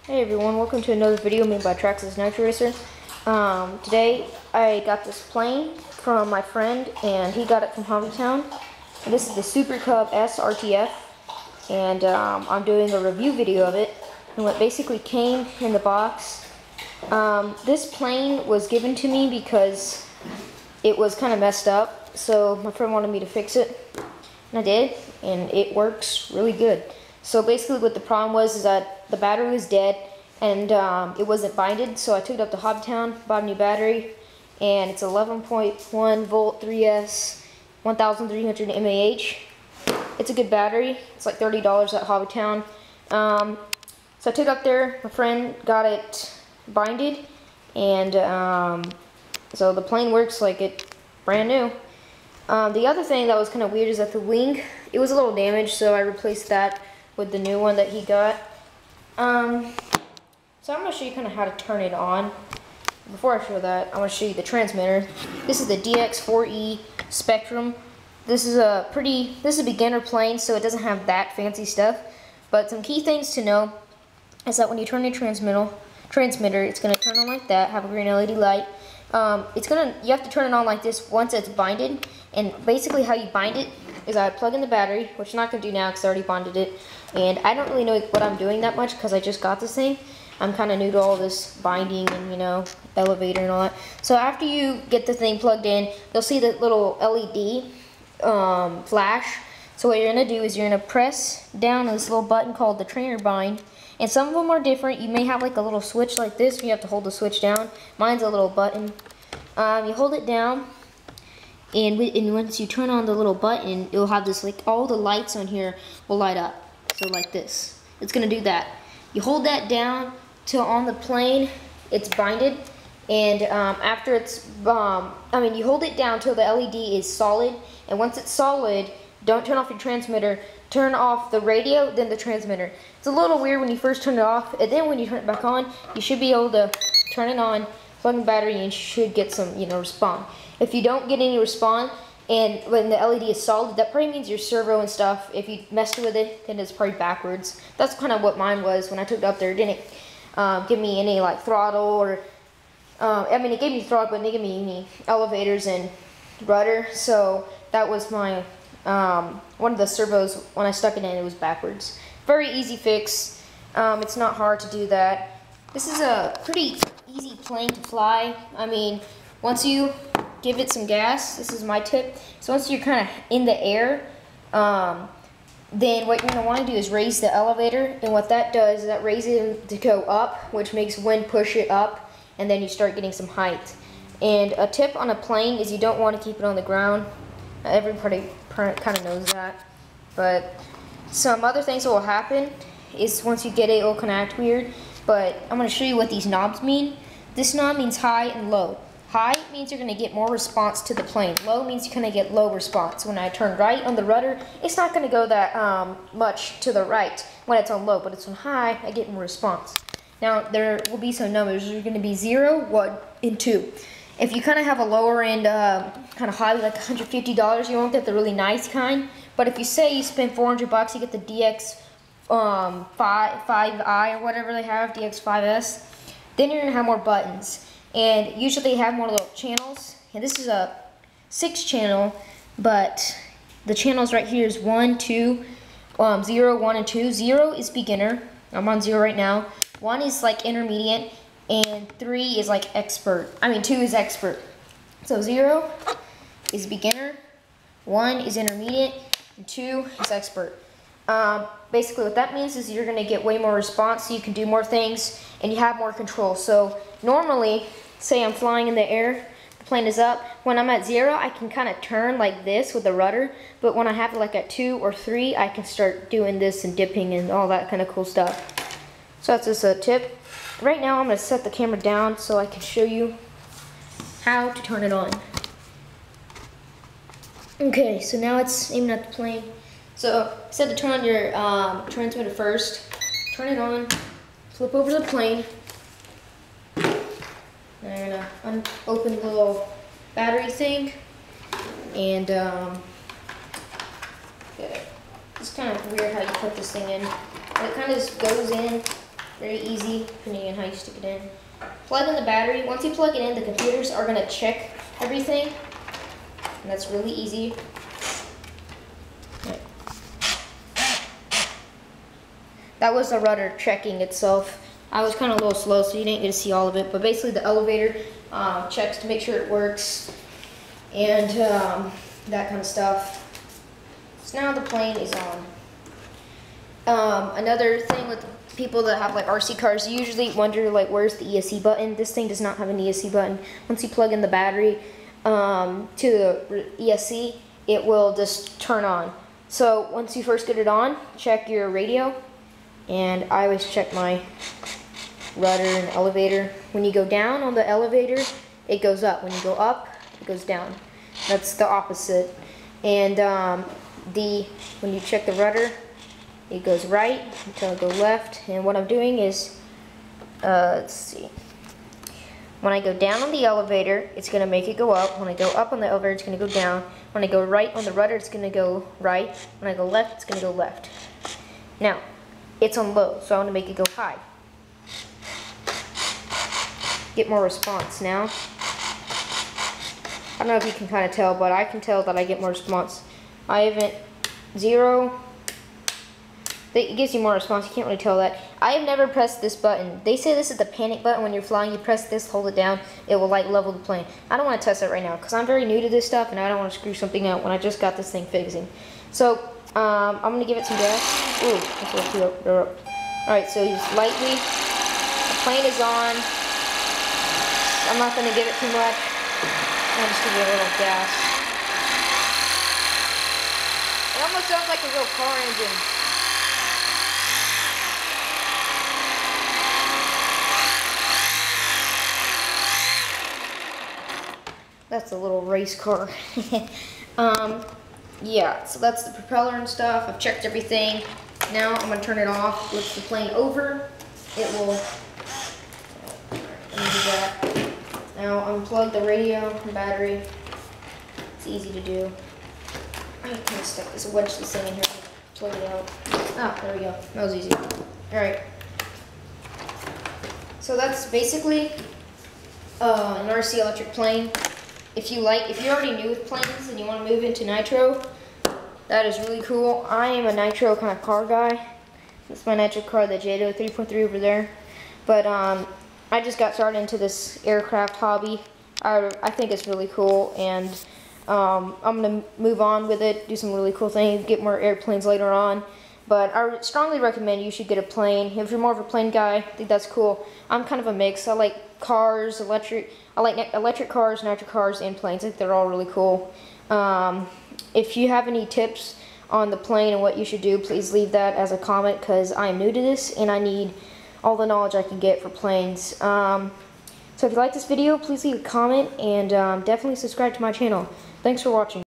Hey everyone, welcome to another video made by Traxxas Nitro Racer. Today I got this plane from my friend and he got it from Hobbyzone. And this is the Supercub S RTF and I'm doing a review video of it and what basically came in the box. This plane was given to me because it was kind of messed up, so my friend wanted me to fix it and I did, and it works really good. So basically what the problem was is that the battery was dead and it wasn't binded, so I took it up to Hobbyzone, bought a new battery, and it's 11.1 volt 3S 1300 mAh. It's a good battery. It's like $30 at Hobbyzone. So I took it up there, my friend got it binded, and so the plane works like it's brand new. The other thing that was kind of weird is that the wing, it was a little damaged, so I replaced that with the new one that he got. So I'm going to show you kind of how to turn it on. Before I show that, I want to show you the transmitter. This is the DX4E Spectrum. This is a beginner plane, so it doesn't have that fancy stuff. But some key things to know is that when you turn the transmitter, it's going to turn on like that, have a green LED light. You have to turn it on like this once it's binded, and basically how you bind it is I plug in the battery, which I'm not going to do now because I already bonded it, and I don't really know what I'm doing that much because I just got this thing. I'm kind of new to all this binding and, you know, elevator and all that. So after you get the thing plugged in, you'll see the little LED flash. So what you're going to do is you're going to press down on this little button called the trainer bind. And some of them are different. You may have like a little switch like this where you have to hold the switch down. Mine's a little button. You hold it down, and once you turn on the little button, you'll have this, like, all the lights on here will light up. So like this. It's going to do that. You hold that down till on the plane it's binded, and after it's, you hold it down till the LED is solid, and once it's solid, don't turn off your transmitter. Turn off the radio, then the transmitter. It's a little weird when you first turn it off, and then when you turn it back on, you should be able to turn it on, plug in the battery, and you should get some, response. If you don't get any response, and when the LED is solid, that probably means your servo and stuff. If you messed with it, then it's probably backwards. That's kind of what mine was when I took it up there. It didn't give me any like throttle or, it gave me throttle, but it didn't give me any elevators and rudder. So that was my, one of the servos, when I stuck it in, it was backwards. Very easy fix. It's not hard to do that. This is a pretty easy plane to fly. Once you give it some gas, this is my tip. So once you're kind of in the air, then what you're going to want to do is raise the elevator, and what that does is that raises it to go up, which makes wind push it up, and then you start getting some height. And a tip on a plane is you don't want to keep it on the ground. Everybody kind of knows that. But some other things that will happen is once you get it, it'll kind of act weird. But I'm going to show you what these knobs mean. This knob means high and low. High means you're going to get more response to the plane. Low means you're going to get low response. When I turn right on the rudder, it's not going to go that much to the right when it's on low, but it's on high, I get more response. Now, there will be some numbers. There's going to be 0, 1, and 2. If you kind of have a lower end, kind of high, like $150, you won't get the really nice kind. But if you say you spend $400, you get the DX 5i or whatever they have, DX5S, then you're going to have more buttons. And usually they have more little channels. And this is a 6-channel, but the channels right here is 1, 2, 0, 1, and 2. 0 is beginner. I'm on 0 right now. 1 is like intermediate, and 3 is like expert. 2 is expert. So 0 is beginner, 1 is intermediate, and 2 is expert. Basically what that means is you're going to get way more response, so you can do more things, and you have more control. So normally, say I'm flying in the air, the plane is up. When I'm at 0, I can kind of turn like this with the rudder, but when I have it like at 2 or 3, I can start doing this and dipping and all that kind of cool stuff. So that's just a tip. Right now I'm going to set the camera down so I can show you how to turn it on. Okay, so now it's aiming at the plane. So set to turn on your transmitter first, turn it on, flip over to the plane. I'm going to open the little battery thing, and it's kind of weird how you put this thing in. But it kind of just goes in Very easy, depending on how you stick it in. Plug in the battery. Once you plug it in, the computers are going to check everything. And that's really easy. Right. That was the rudder checking itself. I was kind of a little slow, so you didn't get to see all of it. But basically, the elevator checks to make sure it works. And that kind of stuff. So now the plane is on. Another thing with people that have like RC cars, you usually wonder like where's the ESC button. This thing does not have an ESC button. Once you plug in the battery to the ESC, it will just turn on. So once you first get it on, check your radio, and I always check my rudder and elevator. When you go down on the elevator, it goes up. When you go up, it goes down. That's the opposite. And when you check the rudder, it goes right until I go left. And what I'm doing is, let's see. When I go down on the elevator, it's going to make it go up. When I go up on the elevator, it's going to go down. When I go right on the rudder, it's going to go right. When I go left, it's going to go left. Now, it's on low, so I want to make it go high. Get more response now. I don't know if you can kind of tell, but I can tell that I get more response. I haven't 0. It gives you more response. You can't really tell that. I have never pressed this button. They say this is the panic button when you're flying. You press this, hold it down, it will like level the plane. I don't want to test it right now because I'm very new to this stuff and I don't want to screw something out when I just got this thing fixing. So I'm going to give it some gas. Ooh, that's a little too up. Alright, so just lightly. The plane is on. I'm not going to give it too much. I'll just give it a little gas. It almost sounds like a real car engine. That's a little race car. Yeah, so that's the propeller and stuff. I've checked everything. Now I'm going to turn it off. Lift the plane over. It will, let me do that. Now unplug the radio and battery. It's easy to do. I kind of stuck this, wedge this thing in here, plug it out. Ah, there we go. That was easy. Alright. So that's basically an RC electric plane. If you're already new with planes and you want to move into nitro, that is really cool. I am a nitro kind of car guy. That's my nitro car, the Jado 3.3 over there. But I just got started into this aircraft hobby. I think it's really cool, and I'm going to move on with it, do some really cool things, get more airplanes later on. But I would strongly recommend you should get a plane. If you're more of a plane guy, I think that's cool. I'm kind of a mix. I like cars, I like electric cars, nitro cars, and planes. I think they're all really cool. If you have any tips on the plane and what you should do, please leave that as a comment, because I am new to this and I need all the knowledge I can get for planes. So if you like this video, please leave a comment and definitely subscribe to my channel. Thanks for watching.